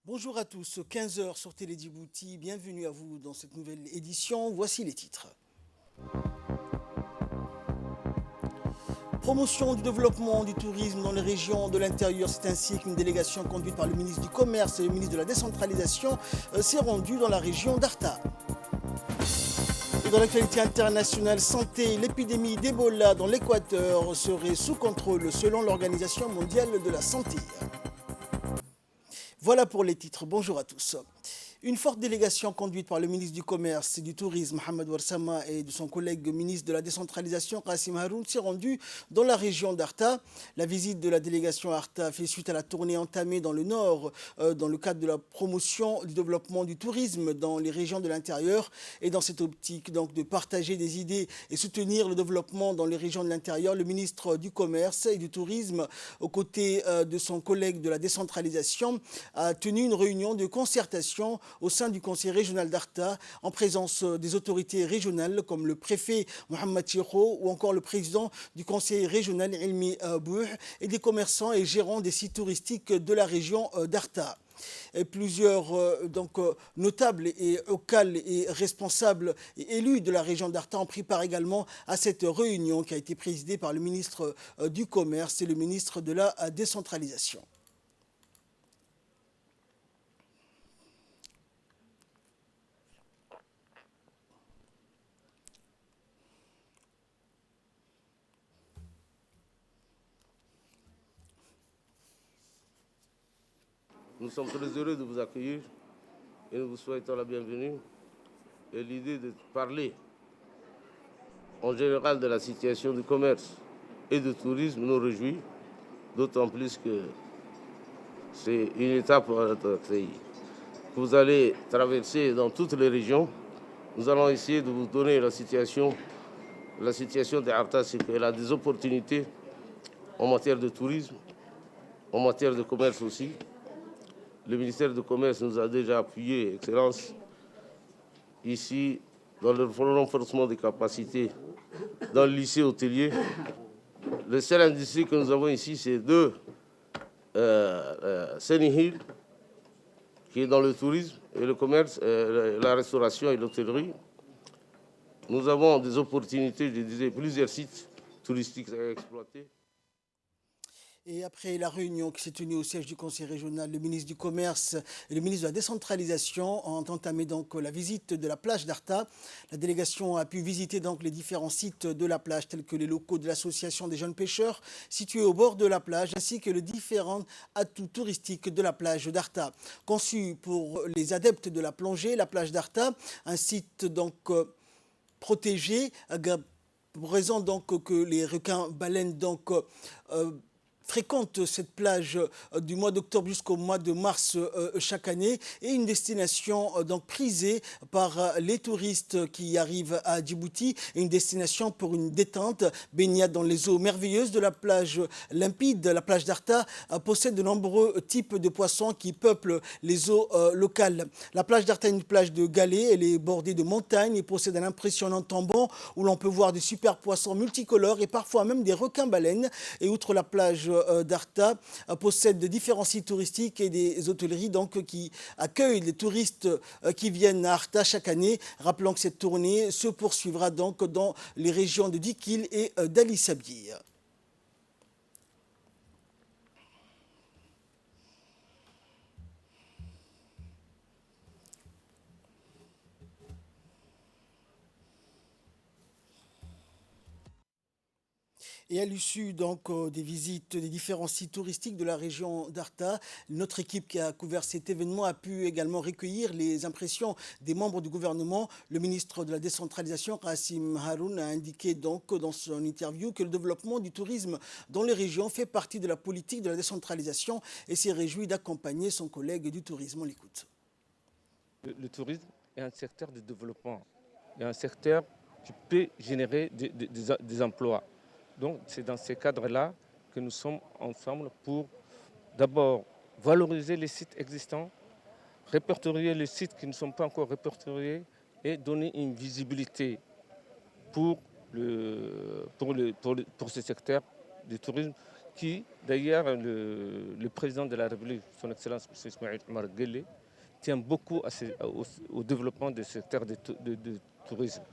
Bonjour à tous, 15 heures sur Télé Djibouti, bienvenue à vous dans cette nouvelle édition. Voici les titres. Promotion du développement du tourisme dans les régions de l'intérieur, c'est ainsi qu'une délégation conduite par le ministre du Commerce et le ministre de la Décentralisation s'est rendue dans la région d'Arta. Et dans l'actualité internationale santé, l'épidémie d'Ebola dans l'Équateur serait sous contrôle selon l'Organisation mondiale de la santé. Voilà pour les titres. Bonjour à tous. Une forte délégation conduite par le ministre du Commerce et du Tourisme, Mohamed Ouarsama, et de son collègue ministre de la Décentralisation, Qassim Haroun, s'est rendue dans la région d'Arta. La visite de la délégation à Arta fait suite à la tournée entamée dans le Nord, dans le cadre de la promotion du développement du tourisme dans les régions de l'intérieur. Et dans cette optique donc, de partager des idées et soutenir le développement dans les régions de l'intérieur, le ministre du Commerce et du Tourisme, aux côtés de son collègue de la Décentralisation, a tenu une réunion de concertation au sein du conseil régional d'Arta, en présence des autorités régionales comme le préfet Mohamed Chiro ou encore le président du conseil régional Ilmi Bouh et des commerçants et gérants des sites touristiques de la région d'Arta. Et plusieurs notables et locaux et responsables et élus de la région d'Arta ont pris part également à cette réunion qui a été présidée par le ministre du Commerce et le ministre de la Décentralisation. Nous sommes très heureux de vous accueillir et nous vous souhaitons la bienvenue. Et l'idée de parler en général de la situation du commerce et du tourisme nous réjouit, d'autant plus que c'est une étape pour notre pays que vous allez traverser dans toutes les régions. Nous allons essayer de vous donner la situation. La situation d'Arta, c'est qu'elle a des opportunités en matière de tourisme, en matière de commerce aussi. Le ministère du Commerce nous a déjà appuyé, Excellence, ici, dans le renforcement des capacités dans le lycée hôtelier. Le seul industrie que nous avons ici, c'est deux Seni Hill, qui est dans le tourisme et le commerce, la restauration et l'hôtellerie. Nous avons des opportunités, je disais, plusieurs sites touristiques à exploiter. Et après la réunion qui s'est tenue au siège du Conseil régional, le ministre du Commerce et le ministre de la Décentralisation ont entamé donc la visite de la plage d'Arta. La délégation a pu visiter donc les différents sites de la plage, tels que les locaux de l'association des jeunes pêcheurs situés au bord de la plage, ainsi que les différents atouts touristiques de la plage d'Arta. Conçue pour les adeptes de la plongée, la plage d'Arta, un site donc protégé, pour raison donc que les requins-baleines fréquentent cette plage du mois d'octobre jusqu'au mois de mars chaque année et une destination donc prisée par les touristes qui arrivent à Djibouti et une destination pour une détente, baignade dans les eaux merveilleuses de la plage limpide. La plage d'Arta possède de nombreux types de poissons qui peuplent les eaux locales. La plage d'Arta est une plage de galets, elle est bordée de montagnes et possède un impressionnant tambon où l'on peut voir des super poissons multicolores et parfois même des requins-baleines. Et outre la plage d'Arta possède de différents sites touristiques et des hôtelleries donc, qui accueillent les touristes qui viennent à Arta chaque année. Rappelons que cette tournée se poursuivra donc dans les régions de Dikil et d'Ali Sabie. Et à l'issue donc des visites des différents sites touristiques de la région d'Arta, notre équipe qui a couvert cet événement a pu également recueillir les impressions des membres du gouvernement. Le ministre de la Décentralisation, Qassim Haroun, a indiqué donc dans son interview que le développement du tourisme dans les régions fait partie de la politique de la décentralisation et s'est réjoui d'accompagner son collègue du tourisme. On l'écoute. Le tourisme est un secteur de développement, et un secteur qui peut générer des emplois. Donc c'est dans ces cadres-là que nous sommes ensemble pour d'abord valoriser les sites existants, répertorier les sites qui ne sont pas encore répertoriés et donner une visibilité pour ce secteur du tourisme qui, d'ailleurs, le président de la République, son Excellence M. Ismaël Omar Guelleh, tient beaucoup au développement du secteur de tourisme.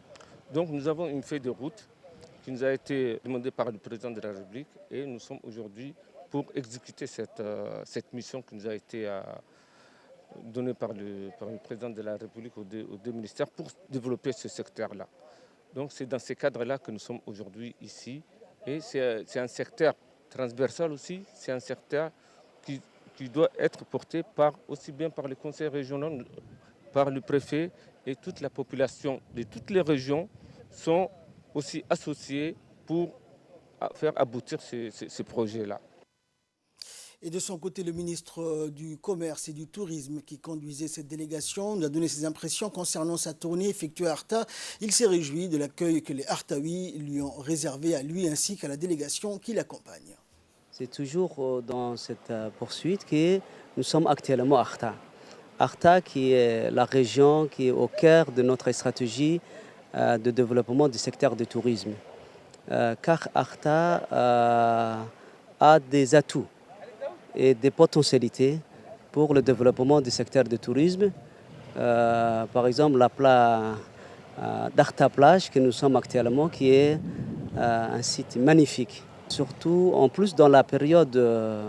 Donc nous avons une feuille de route qui nous a été demandée par le président de la République et nous sommes aujourd'hui pour exécuter cette mission qui nous a été donnée par le président de la République aux deux ministères pour développer ce secteur-là. Donc c'est dans ces cadres-là que nous sommes aujourd'hui ici et c'est un secteur transversal aussi, c'est un secteur qui doit être porté aussi bien par les conseils régionaux, par le préfet et toute la population de toutes les régions sont aussi associés pour faire aboutir ces projets-là. Et de son côté, le ministre du Commerce et du Tourisme qui conduisait cette délégation nous a donné ses impressions concernant sa tournée effectuée à Arta. Il s'est réjoui de l'accueil que les Artaouis lui ont réservé à lui ainsi qu'à la délégation qui l'accompagne. C'est toujours dans cette poursuite que nous sommes actuellement à Arta. Arta qui est la région qui est au cœur de notre stratégie de développement du secteur du tourisme. Car Arta a des atouts et des potentialités pour le développement du secteur du tourisme. Par exemple, la plage d'Arta Plage que nous sommes actuellement, qui est un site magnifique. Surtout, en plus, dans la période de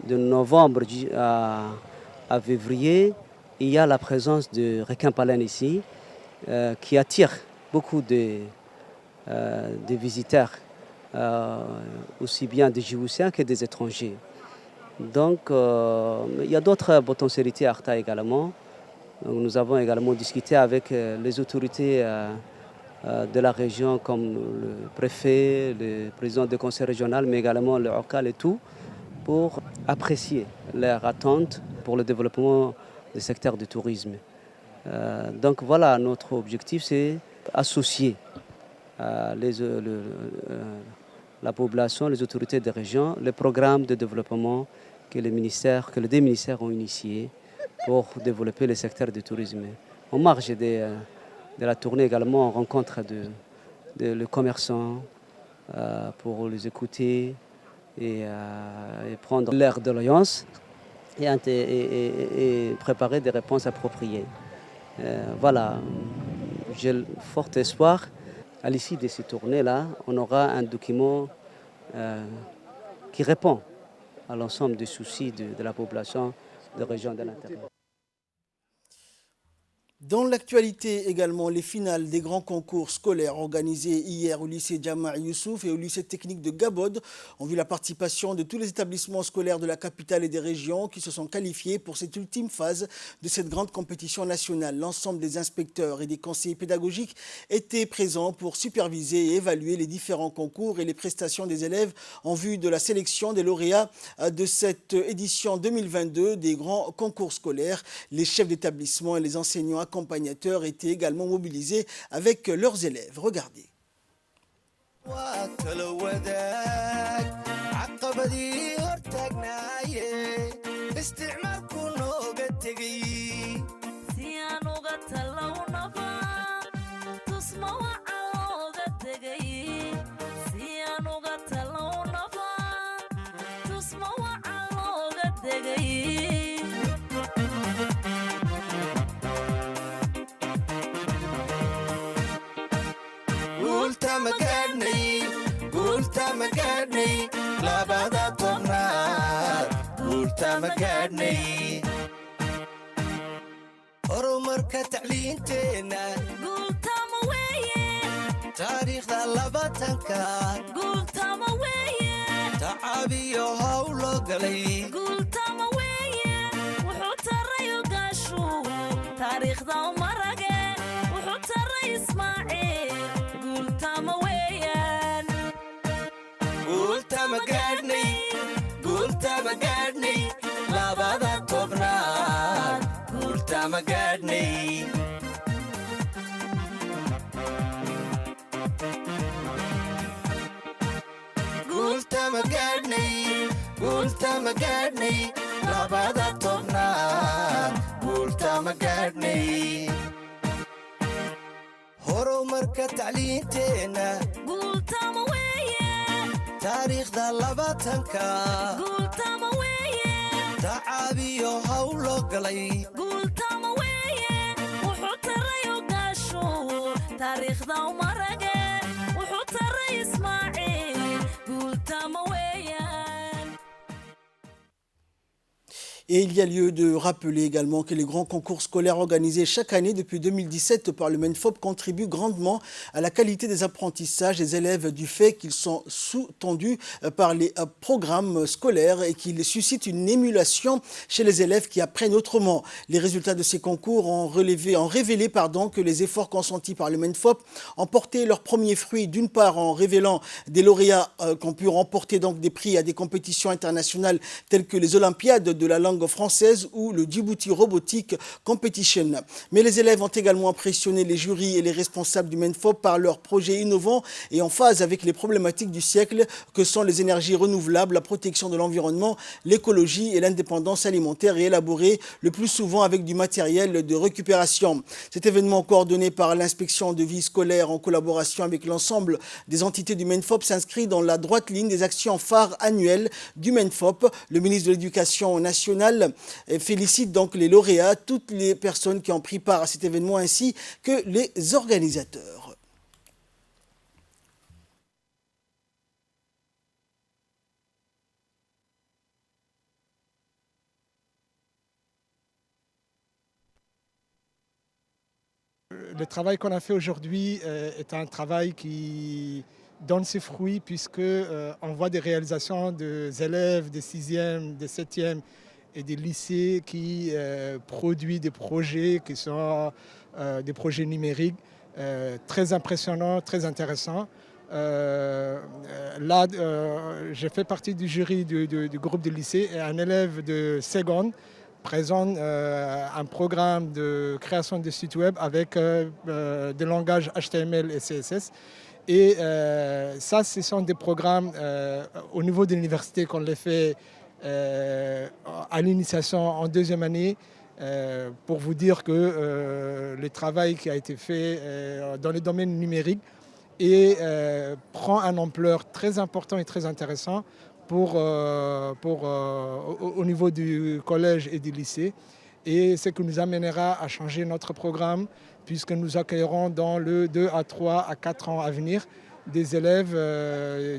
novembre à février, il y a la présence de requin-baleine ici, qui attire beaucoup de visiteurs, aussi bien des Djiboutiens que des étrangers. Donc, il y a d'autres potentialités à Arta également. Donc, nous avons également discuté avec les autorités de la région comme le préfet, le président du conseil régional, mais également le OCAL et tout, pour apprécier leurs attentes pour le développement du secteur du tourisme. Donc voilà, notre objectif, c'est associer la population, les autorités des régions, les programmes de développement que les deux ministères ont initiés pour développer le secteur du tourisme. En marge de la tournée également, on rencontre les commerçants pour les écouter et prendre leur doléance et préparer des réponses appropriées. Voilà, j'ai fort espoir. À l'issue de ces tournées-là, on aura un document qui répond à l'ensemble des soucis de la population de région de l'intérieur. Dans l'actualité également, les finales des grands concours scolaires organisés hier au lycée Djama Youssouf et au lycée technique de Gabod ont vu la participation de tous les établissements scolaires de la capitale et des régions qui se sont qualifiés pour cette ultime phase de cette grande compétition nationale. L'ensemble des inspecteurs et des conseillers pédagogiques étaient présents pour superviser et évaluer les différents concours et les prestations des élèves en vue de la sélection des lauréats de cette édition 2022 des grands concours scolaires. Les chefs d'établissement et les enseignants accompagnateurs étaient également mobilisés avec leurs élèves. Regardez. horumarka tacliinteena guultama weeye taariikhda labatanka guultama weeye tacaabiyo hawlo galay guultama weeye wuxuu tarayo gaashu taariikhda umarage wuxuu taray ismaaciil guultama weeyaan guultama gaadhnay labada tobnaad guultama gaadhnay labada tobnaad guultama gaadhnay horumarka tacliinteena guultama weeye taariikhda labaatanka guultama weeye tacaabiyo hawlo galay guultama weeye wuxuu tarayo gaasho taariikhda umarage wuxuu taray ismaaciil guultama weeyaan. Et il y a lieu de rappeler également que les grands concours scolaires organisés chaque année depuis 2017 par le MENFOP contribuent grandement à la qualité des apprentissages des élèves du fait qu'ils sont sous-tendus par les programmes scolaires et qu'ils suscitent une émulation chez les élèves qui apprennent autrement. Les résultats de ces concours ont révélé que les efforts consentis par le MENFOP ont porté leurs premiers fruits, d'une part en révélant des lauréats qui ont pu remporter donc des prix à des compétitions internationales telles que les Olympiades de la langue française ou le Djibouti Robotic Competition. Mais les élèves ont également impressionné les jurys et les responsables du MENFOP par leurs projets innovants et en phase avec les problématiques du siècle que sont les énergies renouvelables, la protection de l'environnement, l'écologie et l'indépendance alimentaire et élaborés le plus souvent avec du matériel de récupération. Cet événement coordonné par l'inspection de vie scolaire en collaboration avec l'ensemble des entités du MENFOP s'inscrit dans la droite ligne des actions phares annuelles du MENFOP. Le ministre de l'Éducation nationale félicite donc les lauréats, toutes les personnes qui ont pris part à cet événement ainsi que les organisateurs. Le travail qu'on a fait aujourd'hui est un travail qui donne ses fruits puisqu'on voit des réalisations des élèves des 6e, des 7e et des lycées qui produisent des projets qui sont des projets numériques très impressionnants, très intéressants. Là, j'ai fait partie du jury du groupe de lycée et un élève de seconde présente un programme de création de sites web avec des langages HTML et CSS. Et ça, ce sont des programmes au niveau de l'université qu'on les fait à l'initiation en 2e année pour vous dire que le travail qui a été fait dans le domaine numérique prend une ampleur très importante et très intéressante au niveau du collège et du lycée. Et ce qui nous amènera à changer notre programme puisque nous accueillerons dans le 2 à 3 à 4 ans à venir des élèves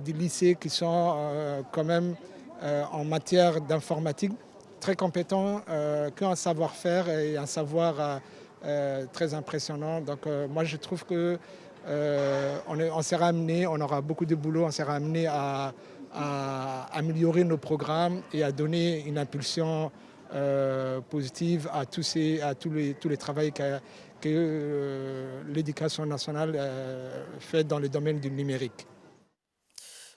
du lycée qui sont quand même en matière d'informatique très compétents, qui ont un savoir-faire et un savoir très impressionnant. Donc moi je trouve que on sera amené, on aura beaucoup de boulot, on sera amené à améliorer nos programmes et à donner une impulsion positive à tous les travaux que l'éducation nationale fait dans le domaine du numérique.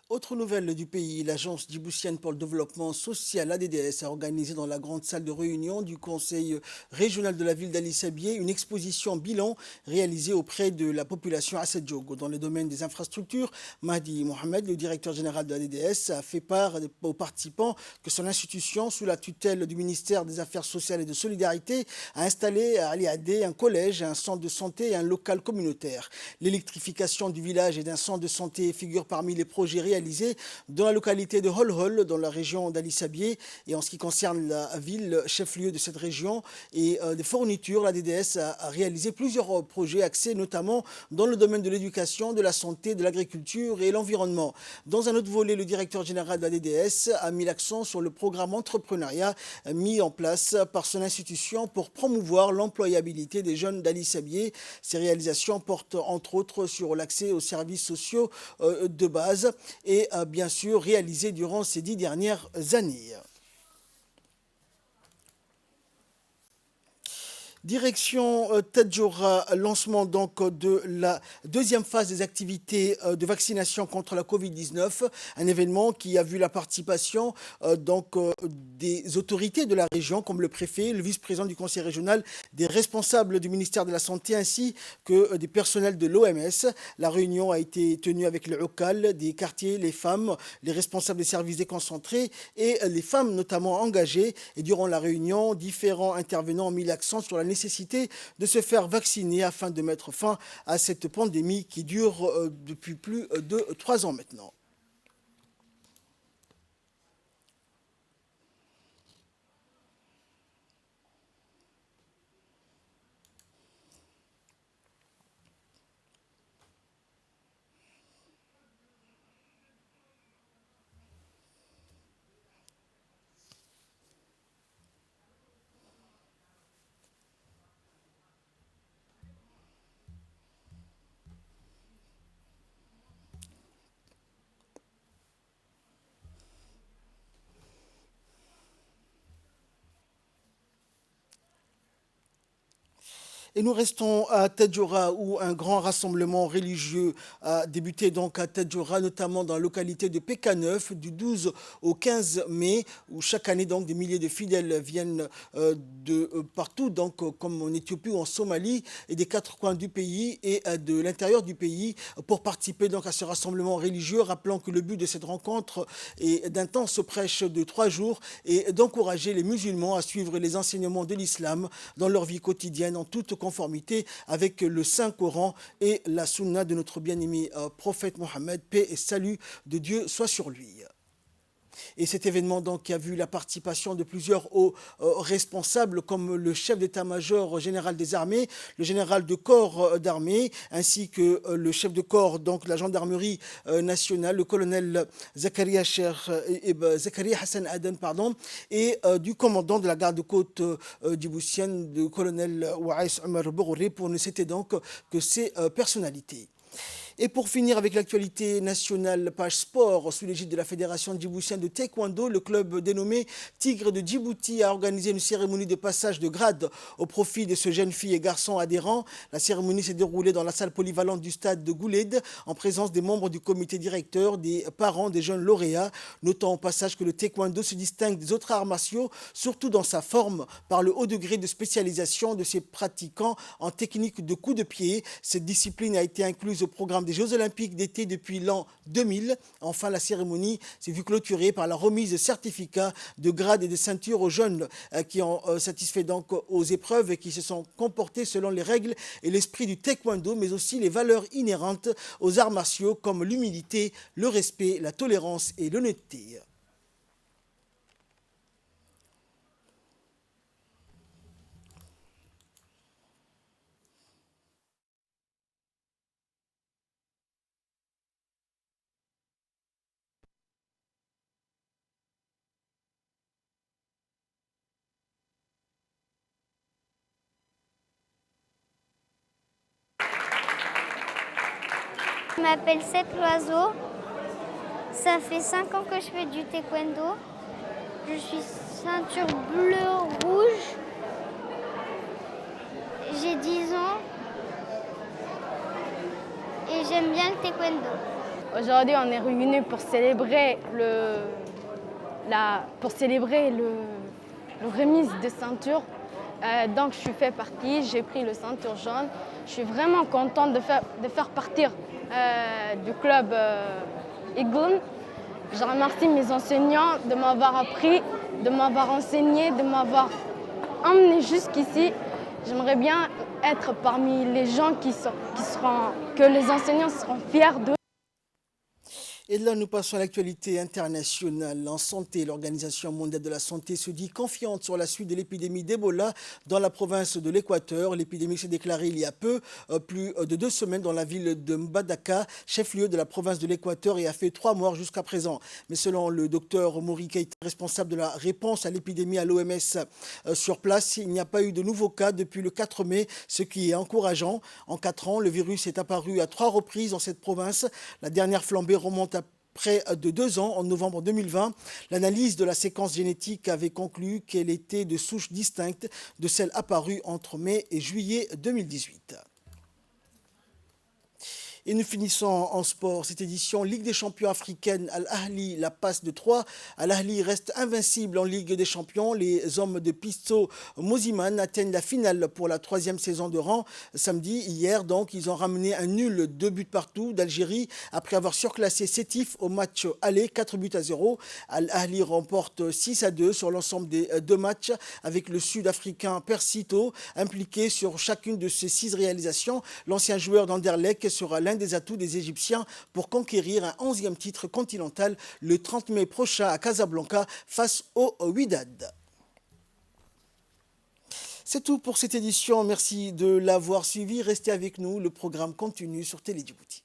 Autre nouvelle du pays, l'Agence djiboutienne pour le développement social, ADDS, a organisé dans la grande salle de réunion du Conseil régional de la ville d'Ali Sabié une exposition bilan réalisée auprès de la population à Sedjogo. Dans le domaine des infrastructures, Mahdi Mohamed, le directeur général de l'ADDS, a fait part aux participants que son institution, sous la tutelle du ministère des Affaires sociales et de Solidarité, a installé à Ali Adé un collège, un centre de santé et un local communautaire. L'électrification du village et d'un centre de santé figure parmi les projets réalisés dans la localité de Holhol, dans la région d'Ali Sabié. Et en ce qui concerne la ville, chef-lieu de cette région et des fournitures, la DDS a réalisé plusieurs projets axés notamment dans le domaine de l'éducation, de la santé, de l'agriculture et l'environnement. Dans un autre volet, le directeur général de la DDS a mis l'accent sur le programme entrepreneuriat mis en place par son institution pour promouvoir l'employabilité des jeunes d'Ali Sabié. Ces réalisations portent entre autres sur l'accès aux services sociaux de base et bien sûr réalisé durant ces 10 dernières années. Direction Tadjoura, lancement donc de la deuxième phase des activités de vaccination contre la Covid-19, un événement qui a vu la participation des autorités de la région comme le préfet, le vice-président du conseil régional, des responsables du ministère de la Santé ainsi que des personnels de l'OMS. La réunion a été tenue avec le local, des quartiers, les femmes, les responsables des services déconcentrés et les femmes notamment engagées. Et durant la réunion, différents intervenants ont mis l'accent sur la nécessité de se faire vacciner afin de mettre fin à cette pandémie qui dure depuis plus de 3 ans maintenant. Et nous restons à Tadjoura où un grand rassemblement religieux a débuté donc à Tadjoura, notamment dans la localité de Pékaneuf du 12 au 15 mai, où chaque année donc des milliers de fidèles viennent de partout, donc comme en Éthiopie ou en Somalie et des quatre coins du pays et de l'intérieur du pays pour participer donc à ce rassemblement religieux, rappelant que le but de cette rencontre est d'intense prêche de 3 jours et d'encourager les musulmans à suivre les enseignements de l'islam dans leur vie quotidienne en toute conformité avec le Saint-Coran et la sunna de notre bien-aimé prophète Mohammed, paix et salut de Dieu soit sur lui. Et cet événement donc qui a vu la participation de plusieurs hauts responsables comme le chef d'état-major général des armées, le général de corps d'armée, ainsi que le chef de corps donc de la gendarmerie nationale, le colonel Zakaria Hassan Aden, et du commandant de la garde-côte djiboutienne, le colonel Waïs Omar Borouré, pour ne citer donc que ces personnalités. Et pour finir avec l'actualité nationale, page sport, sous l'égide de la Fédération djiboutienne de taekwondo, le club dénommé Tigre de Djibouti a organisé une cérémonie de passage de grade au profit de ce jeune fille et garçon adhérent. La cérémonie s'est déroulée dans la salle polyvalente du stade de Gouled, en présence des membres du comité directeur, des parents des jeunes lauréats, notant au passage que le taekwondo se distingue des autres arts martiaux, surtout dans sa forme, par le haut degré de spécialisation de ses pratiquants en technique de coup de pied. Cette discipline a été incluse au programme des Jeux Olympiques d'été depuis l'an 2000. Enfin, la cérémonie s'est vue clôturée par la remise de certificats de grades et de ceintures aux jeunes qui ont satisfait donc aux épreuves et qui se sont comportés selon les règles et l'esprit du taekwondo, mais aussi les valeurs inhérentes aux arts martiaux comme l'humilité, le respect, la tolérance et l'honnêteté. Je m'appelle Seth Loiseau. Ça fait 5 ans que je fais du taekwondo. Je suis ceinture bleu-rouge. J'ai 10 ans. Et j'aime bien le taekwondo. Aujourd'hui, on est réunis pour célébrer le remise de ceinture. Donc, je fais partie, j'ai pris le ceinture jaune. Je suis vraiment contente de faire partir du club Eagle. Je remercie mes enseignants de m'avoir appris, de m'avoir enseigné, de m'avoir emmené jusqu'ici. J'aimerais bien être parmi les gens que les enseignants seront fiers d'eux. Et là, nous passons à l'actualité internationale. En santé, l'Organisation mondiale de la santé se dit confiante sur la suite de l'épidémie d'Ebola dans la province de l'Équateur. L'épidémie s'est déclarée il y a peu, plus de 2 semaines, dans la ville de Mbadaka, chef-lieu de la province de l'Équateur, et a fait 3 morts jusqu'à présent. Mais selon le docteur Mori Keita, responsable de la réponse à l'épidémie à l'OMS sur place, il n'y a pas eu de nouveaux cas depuis le 4 mai, ce qui est encourageant. En 4 ans, le virus est apparu à 3 reprises dans cette province. La dernière flambée remonte à près de 2 ans, en novembre 2020. L'analyse de la séquence génétique avait conclu qu'elle était de souche distincte de celle apparue entre mai et juillet 2018. Et nous finissons en sport cette édition Ligue des champions africaine. Al-Ahli la passe de 3. Al-Ahli reste invincible en Ligue des champions. Les hommes de Pisto Moziman atteignent la finale pour la 3e saison de rang. Samedi, hier donc, ils ont ramené un nul 2 buts partout d'Algérie après avoir surclassé Sétif au match aller 4-0. Al-Ahli remporte 6-2 sur l'ensemble des 2 matchs avec le Sud-Africain Persito impliqué sur chacune de ces 6 réalisations. L'ancien joueur d'Anderlecht sera l'un des atouts des Égyptiens pour conquérir un 11e titre continental le 30 mai prochain à Casablanca face au Wydad. C'est tout pour cette édition. Merci de l'avoir suivi. Restez avec nous. Le programme continue sur Télé Djibouti.